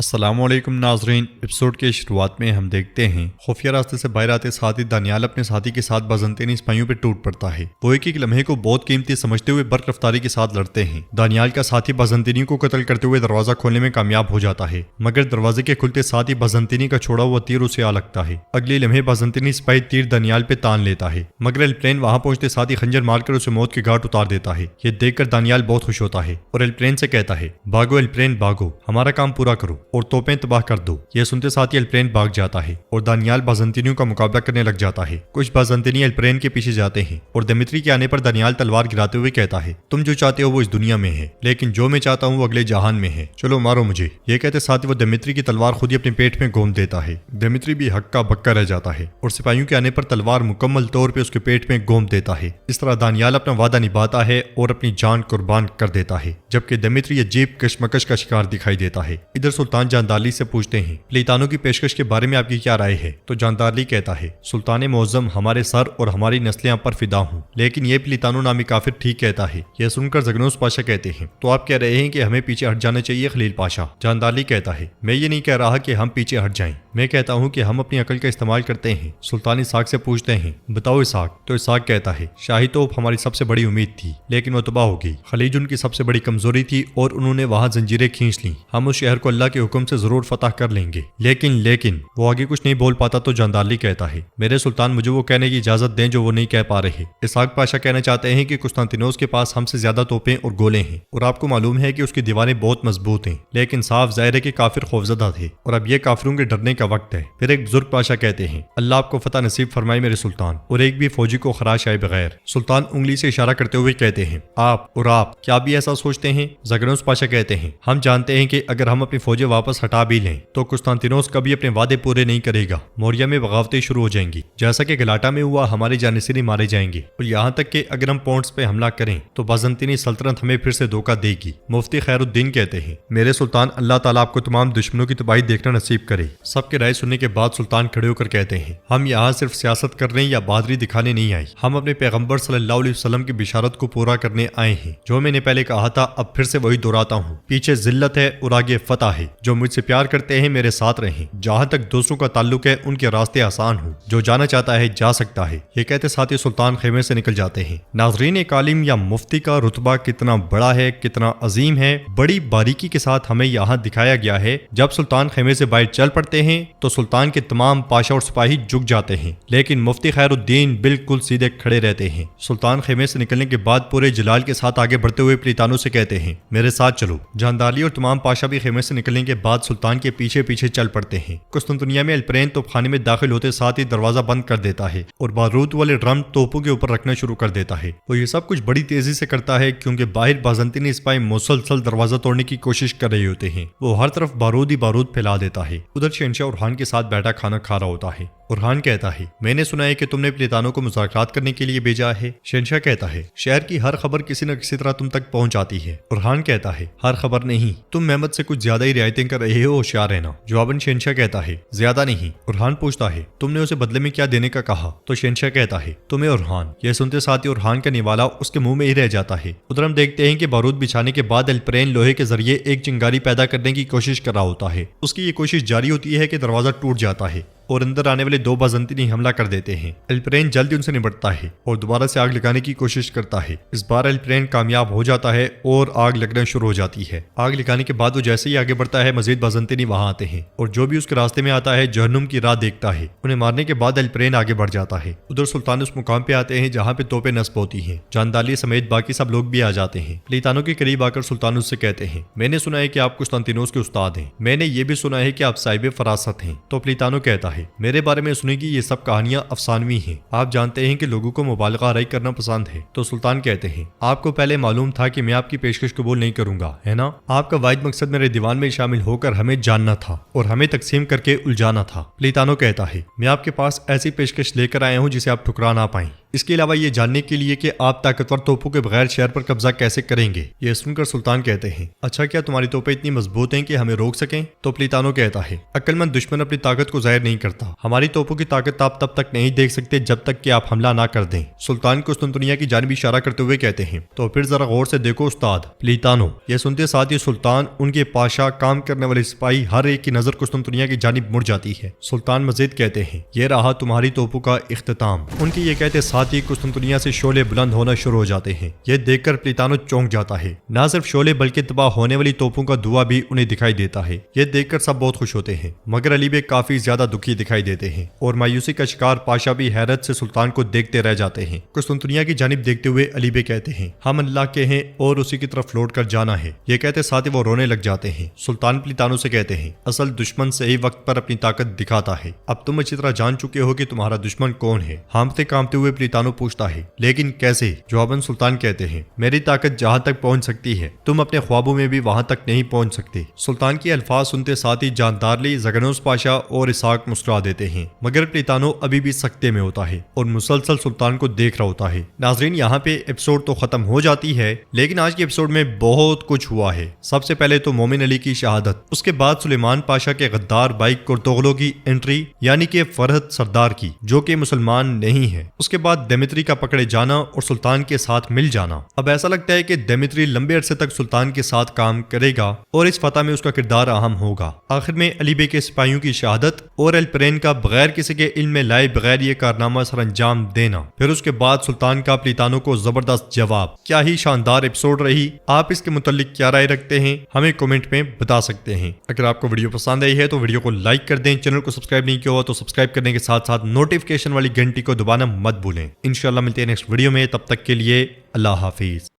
السلام علیکم ناظرین، ایپیسوڈ کے شروعات میں ہم دیکھتے ہیں خفیہ راستے سے باہر آتے ساتھی دانیال اپنے ساتھی کے ساتھ بازنطینی سپاہیوں پہ ٹوٹ پڑتا ہے۔ وہ ایک لمحے کو بہت قیمتی سمجھتے ہوئے برق رفتاری کے ساتھ لڑتے ہیں۔ دانیال کا ساتھی بازنطینی کو قتل کرتے ہوئے دروازہ کھولنے میں کامیاب ہو جاتا ہے، مگر دروازے کے کھلتے ساتھ ہی بازنطینی کا چھوڑا ہوا تیر اسے آ لگتا ہے۔ اگلے لمحے بازنطینی سپاہی تیر دانیال پہ تان لیتا ہے، مگر ایلپلین وہاں پہنچتے ساتھ ہی خنجر مار کر اسے موت کے گھاٹ اتار دیتا ہے۔ یہ دیکھ کر دانیال بہت خوش ہوتا ہے اور ایلپلین سے کہتا ہے، بھاگو ایلپلین بھاگو، ہمارا کام پورا کرو اور توپیں تباہ کر دو۔ یہ سنتے ساتھ ہی ایلپلین بھاگ جاتا ہے اور دانیال بازنطینیوں کا مقابلہ کرنے لگ جاتا ہے۔ کچھ بازنطینی ایلپلین کے پیچھے جاتے ہیں اور دمیتری کے آنے پر دانیال تلوار گراتے ہوئے کہتا ہے، تم جو چاہتے ہو وہ اس دنیا میں ہے، لیکن جو میں چاہتا ہوں وہ اگلے جہان میں ہے، چلو مارو مجھے۔ یہ کہتے ساتھ ہی وہ دمیتری کی تلوار خود ہی اپنے پیٹ میں گھوم دیتا ہے۔ دمیتری بھی ہکا بکا رہ جاتا ہے اور سپاہیوں کے آنے پر تلوار مکمل طور پہ اس کے پیٹ میں گھوم دیتا ہے۔ اس طرح دانیال اپنا وعدہ نبھاتا ہے اور اپنی جان قربان کر دیتا ہے، جبکہ دمیتری عجیب کشمکش کا شکار دکھائی دیتا ہے۔ ادھر سلطان جاندارلی سے پوچھتے ہیں، پلیتانوں کی پیشکش کے بارے میں آپ کی کیا رائے ہے؟ تو جاندارلی کہتا ہے، سلطان معظم ہمارے سر اور ہماری نسلیں آپ پر فدا ہوں، لیکن یہ پلیتانو نامی کافر ٹھیک کہتا ہے۔ یہ سن کر زگنوس پاشا کہتے ہیں، تو آپ کہہ رہے ہیں کہ ہمیں پیچھے ہٹ جانا چاہیے خلیل پاشا؟ جاندارلی کہتا ہے، میں یہ نہیں کہہ رہا کہ ہم پیچھے ہٹ جائیں، میں کہتا ہوں کہ ہم اپنی عقل کا استعمال کرتے ہیں۔ سلطان اسحاق سے پوچھتے ہیں، بتاؤ اسحاق؟ تو اسحاق کہتا ہے، شاہی توپ ہماری سب سے بڑی امید تھی، لیکن وہ تباہ ہو گئی۔ خلیج ان کی سب سے بڑی کمزوری تھی اور انہوں نے وہاں زنجیریں کھینچ لیں۔ ہم اس شہر کو اللہ کے حکم سے ضرور فتح کر لیں گے، لیکن وہ آگے کچھ نہیں بول پاتا تو جاندارلی کہتا ہے، میرے سلطان مجھے وہ کہنے کی اجازت دیں جو وہ نہیں کہہ پا رہے۔ اسحاق پاشا کہنا چاہتے ہیں کہ قسطنطنیہ کے پاس ہم سے زیادہ توپیں اور گولے ہیں، اور آپ کو معلوم ہے کہ اس کی دیواریں بہت مضبوط ہیں، لیکن صاف ظاہر ہے کہ کافر خوفزدہ تھے اور اب یہ کافروں کے ڈرنے کا وقت ہے۔ پھر ایک بزرگ پاشا کہتے ہیں، اللہ آپ کو فتح نصیب فرمائے میرے سلطان، اور ایک بھی فوجی کو خراش آئے بغیر۔ سلطان انگلی سے اشارہ کرتے ہوئے کہتے ہیں، آپ کیا بھی ایسا سوچتے ہیں؟ زگنوس پاشا کہتے ہیں، ہم جانتے ہیں کہ اگر ہم اپنی فوجیں واپس ہٹا بھی لیں تو قسطنطنیہ کبھی اپنے وعدے پورے نہیں کرے گا۔ موریہ میں بغاوتیں شروع ہو جائیں گی، جیسا کہ گلاٹا میں ہوا، ہمارے جانشین مارے جائیں گے، اور یہاں تک کہ اگر ہم پونٹس پہ حملہ کریں تو بازنطینی سلطنت ہمیں پھر سے دھوکہ دے گی۔ مفتی خیر الدین کہتے ہیں، میرے سلطان اللہ تعالیٰ آپ کو تمام دشمنوں کی تباہی دیکھنا نصیب کرے۔ سب کے رائے سننے کے بعد سلطان کھڑے ہو کر کہتے ہیں، ہم یہاں صرف سیاست کرنے یا بہادری دکھانے نہیں آئے، ہم اپنے پیغمبر صلی اللہ علیہ وسلم کی بشارت کو پورا کرنے آئے ہیں۔ جو میں نے پہلے کہا تھا اب پھر سے وہی دہراتا ہوں، پیچھے ذلت ہے اور آگے فتح ہے۔ جو مجھ سے پیار کرتے ہیں میرے ساتھ رہیں، جہاں تک دوسروں کا تعلق ہے ان کے راستے آسان ہوں، جو جانا چاہتا ہے جا سکتا ہے۔ یہ کہتے ساتھ ہی سلطان خیمے سے نکل جاتے ہیں۔ ناظرین، ایک عالم یا مفتی کا رتبہ کتنا بڑا ہے، کتنا عظیم ہے، بڑی باریکی کے ساتھ ہمیں یہاں دکھایا گیا ہے۔ جب سلطان خیمے سے باہر چل پڑتے ہیں تو سلطان کے تمام پاشا اور سپاہی جھک جاتے ہیں، لیکن مفتی خیر الدین بالکل سیدھے کھڑے رہتے ہیں۔ سلطان خیمے سے نکلنے کے بعد پورے جلال کے ساتھ آگے بڑھتے ہوئے پلیتانو سے کہتے ہیں، میرے ساتھ چلو۔ جاندارلی اور تمام پاشا بھی خیمے سے نکلنے کے بعد سلطان کے پیچھے پیچھے چل پڑتے ہیں۔ قسطنطنیہ میں ایلپلین توپ خانے میں داخل ہوتے ساتھ ہی دروازہ بند کر دیتا ہے اور بارود والے ڈرم توپوں کے اوپر رکھنا شروع کر دیتا ہے۔ وہ یہ سب کچھ بڑی تیزی سے کرتا ہے کیونکہ باہر بازنطینی سپاہی مسلسل دروازہ توڑنے کی کوشش کر رہے ہوتے ہیں۔ وہ ہر طرف بارود ہی بارود پھیلا دیتا ہے۔ ادھر شہنشاہ اورحان کے ساتھ بیٹھا کھانا کھا رہا ہوتا ہے۔ اورحان کہتا ہے، میں نے سنا ہے کہ تم نے پلیتانوں کو مذاکرات کرنے کے لیے بھیجا ہے۔ شہنشاہ کہتا ہے، شہر کی ہر خبر کسی نہ کسی طرح تم تک پہنچ جاتی ہے۔ اورحان کہتا ہے، ہر خبر نہیں، تم محمد سے کچھ زیادہ ہی رعایتیں کر رہے ہو، ہوشیار رہنا۔ جواباً شہنشاہ کہتا ہے، زیادہ نہیں۔ اورحان پوچھتا ہے، تم نے اسے بدلے میں کیا دینے کا کہا؟ تو شہنشاہ کہتا ہے، تمہیں اورحان۔ یہ سنتے ساتھ ہی اورحان کا نوالا اس کے منہ میں ہی رہ جاتا ہے۔ ادھر ہم دیکھتے ہیں کہ بارود بچھانے کے بعد ایلپلین لوہے کے ذریعے ایک چنگاری پیدا کرنے کی کوشش کر رہا ہوتا ہے۔ اس کی یہ کوشش جاری ہوتی ہے کہ دروازہ ٹوٹ جاتا ہے اور اندر آنے والے دو بازنطینی حملہ کر دیتے ہیں۔ ایلپلین جلدی ان سے نمٹتا ہے اور دوبارہ سے آگ لگانے کی کوشش کرتا ہے۔ اس بار ایلپلین کامیاب ہو جاتا ہے اور آگ لگنا شروع ہو جاتی ہے۔ آگ لگانے کے بعد وہ جیسے ہی آگے بڑھتا ہے مزید بازنطینی وہاں آتے ہیں اور جو بھی اس کے راستے میں آتا ہے جہنم کی راہ دیکھتا ہے۔ انہیں مارنے کے بعد ایلپلین آگے بڑھ جاتا ہے۔ ادھر سلطان اس مقام پہ آتے ہیں جہاں پہ توپیں نصب ہوتی ہیں۔ جاندارلی سمیت باقی سب لوگ بھی آ جاتے ہیں۔ پلیتانو کے قریب آ کر سلطان اس سے کہتے ہیں، میں نے سنا ہے کہ آپ قسطنطنیہ کے استاد ہیں، میں نے یہ بھی سنا ہے کہ آپ صاحب فراست ہیں۔ تو پلیتانو کہتا ہے، میرے بارے میں سنے گی یہ سب کہانیاں افسانوی ہیں، آپ جانتے ہیں کہ لوگوں کو مبالغہ آرائی کرنا پسند ہے۔ تو سلطان کہتے ہیں، آپ کو پہلے معلوم تھا کہ میں آپ کی پیشکش قبول نہیں کروں گا، ہے نا؟ آپ کا واحد مقصد میرے دیوان میں شامل ہو کر ہمیں جاننا تھا اور ہمیں تقسیم کر کے الجھانا تھا۔ پلیتانو کہتا ہے، میں آپ کے پاس ایسی پیشکش لے کر آیا ہوں جسے آپ ٹھکرا نہ پائیں۔ اس کے علاوہ یہ جاننے کے لیے کہ آپ طاقتور توپوں کے بغیر شہر پر قبضہ کیسے کریں گے۔ یہ سن کر سلطان کہتے ہیں اچھا کیا تمہاری توپیں اتنی مضبوط ہیں کہ ہمیں روک سکیں؟ تو پلیتانو کہتا ہے عقل مند دشمن اپنی طاقت کو ظاہر نہیں کرتا، ہماری توپوں کی طاقت آپ تب تک نہیں دیکھ سکتے جب تک کہ آپ حملہ نہ کر دیں۔ سلطان قسطنطنیہ کی جانب اشارہ کرتے ہوئے کہتے ہیں تو پھر ذرا غور سے دیکھو استاد پلیتانو۔ یہ سنتے ساتھ ہی سلطان، ان کے پاشا، کام کرنے والے سپاہی، ہر ایک کی نظر قسطنطنیہ کی جانب مڑ جاتی ہے۔ سلطان مزید کہتے ہیں یہ رہا تمہاری توپوں کا اختتام۔ ان کی یہ کہتے ساتھ ہی قسطنطنیہ سے شعلے بلند ہونا شروع ہو جاتے ہیں۔ یہ دیکھ کر پلیتانو چونک جاتا ہے، نہ صرف شعلے بلکہ تباہ ہونے والی توپوں کا دھواں بھی انہیں دکھائی دیتا ہے۔ یہ دیکھ کر سب بہت خوش ہوتے ہیں، مگر علی بے کافی زیادہ دکھی دکھائی دیتے ہیں اور مایوسی کا شکار پاشا بھی حیرت سے سلطان کو دیکھتے رہ جاتے ہیں۔ قسطنطنیہ کی جانب دیکھتے ہوئے علی بے کہتے ہیں ہم اللہ کے ہیں اور اسی کی طرف لوٹ کر جانا ہے۔ یہ کہتے ساتھ ہی وہ رونے لگ جاتے ہیں۔ سلطان پلیتانو سے کہتے ہیں اصل دشمن صحیح وقت پر اپنی طاقت دکھاتا ہے، اب تم اچھی طرح جان چکے ہو کہ تمہارا دشمن کون ہے۔ ہانپتے کانپتے ہوئے پلیتانو پوچھتا ہے لیکن کیسے؟ جواباً سلطان کہتے ہیں میری طاقت جہاں تک پہنچ سکتی ہے تم اپنے خوابوں میں بھی وہاں تک نہیں پہنچ سکتے۔ سلطان کے الفاظ سنتے ساتھ ہی جاندارلی، زگنوس پاشا اور اسحاق مسکرا دیتے ہیں، مگر پلیتانو ابھی بھی سکتے میں ہوتا ہے اور مسلسل سلطان کو دیکھ رہا ہوتا ہے۔ ناظرین یہاں پہ ایپیسوڈ تو ختم ہو جاتی ہے، لیکن آج کے ایپیسوڈ میں بہت کچھ ہوا ہے۔ سب سے پہلے تو مومن علی کی شہادت، اس کے بعد سلیمان پاشا کے غدار بھائی کرتوغلو کی انٹری یعنی کہ فرحت سردار کی، جو کہ مسلمان نہیں ہے، اس کے بعد دمیتری کا پکڑے جانا اور سلطان کے ساتھ مل جانا۔ اب ایسا لگتا ہے کہ دمیتری لمبے عرصے تک سلطان کے ساتھ کام کرے گا اور اس فتح میں اس کا کردار اہم ہوگا۔ آخر میں علی بے کے سپاہیوں کی شہادت اور ایلپرین کا بغیر کسی کے علم میں لائے بغیر یہ کارنامہ سر انجام دینا، پھر اس کے بعد سلطان کا پلیتانو کو زبردست جواب۔ کیا ہی شاندار ایپیسوڈ رہی۔ آپ اس کے متعلق کیا رائے رکھتے ہیں ہمیں کمنٹ میں بتا سکتے ہیں۔ اگر آپ کو ویڈیو پسند آئی ہے تو ویڈیو کو لائک کر دیں، چینل کو سبسکرائب نہیں کیا ہوا تو سبسکرائب کرنے کے ساتھ ساتھ نوٹیفیکیشن والی گھنٹی کو دبانا مت بھولیں۔ انشاءاللہ ملتے ہیں نیکسٹ ویڈیو میں، تب تک کے لیے اللہ حافظ۔